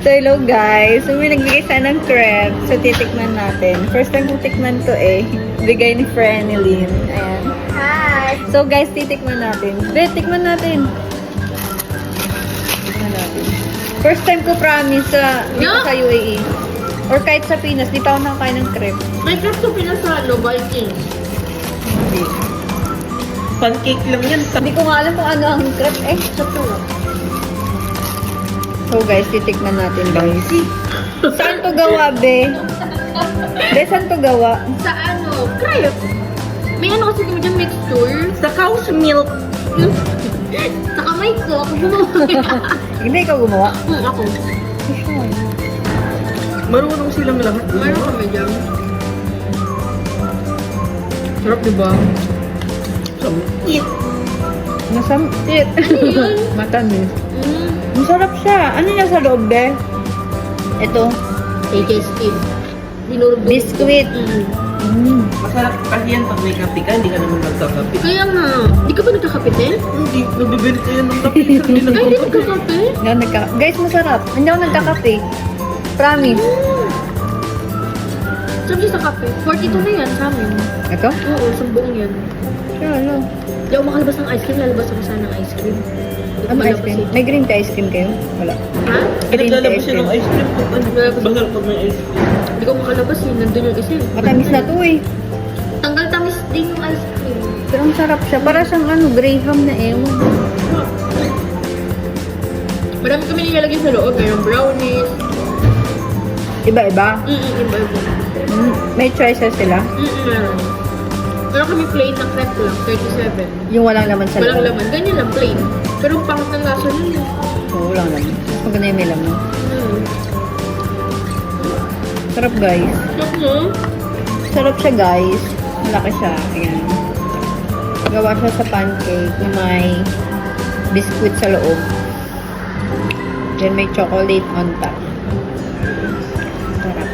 So, hello guys. So, may nagbigay siya ng crepe. So, titikman natin. First time kong tikman to eh. Bigay ni Frenilyn. Ayan. Hi! So, guys, titikman natin. Tikman natin. Tikman natin. First time ko promise dito sa UAE. Or kahit sa Pinas, di pa ako nakakain ng crepe. May crepe sa Pinas sa Vikings. Hindi. Pancake lang yan. Hindi ko nga alam kung ano ang crepe eh. So guys, titikman natin guys. Saan to gawa, be? Be, saan to gawa? Sa crepe. May kasi kami dyan mixture. Sa cow's milk. Sa kamay ko, ako gumawa. Hindi ikaw gumawa? Ako. Marunong silang lahat. Meron kami dyan. Sarap, diba? Eat. Masamit. yun? Matamis. Masarap siya. Ano niya sa loob, be? Ito. HSP. Dinurog. Biscuit. Masarap kasi yan pag may kape ka, hindi ka naman nagkakape. Kaya nga. Di ka ba nagkakape din? Hindi, nabibili kayo ng kape. Hindi Ay, di nagkakape. nagkakape? Guys, masarap. Hindi ako nagkakape. Promise. Sabi sa kape. 42 na yan sa amin. Ito? Oo, sumbong yan. Siya, ano? Di ako makalabas ng ice cream. Lalabas ako sana ng ice cream. Ano ice cream? May green tea ice cream kayo? Wala. Ha? Green tea Naglalabas ice siya ng cream. ice cream. Bagal pag may ice cream. Hindi ko makalabas eh. Nandun yung isa eh. Matamis na to eh. Tanggal tamis din yung ice cream. Pero ang sarap siya. Para siyang Graham na ewan. Marami kami nilalagay sa loob. Mayroong brownies. Iba-iba. Iba-iba. May choices sila. Meron. Meron kami plain na crepe lang. 37. Yung walang laman sa Walang loob. laman. Ganyan lang, plain. Pero ang pangit ng lasa nun eh. Oo, walang laman. Maganda yung may laman. Hmm. Sarap guys. Sarap no? Sarap siya guys. Malaki siya. Ayan. Gawa siya sa pancake na may biscuit sa loob. Then may chocolate on top. Sarap.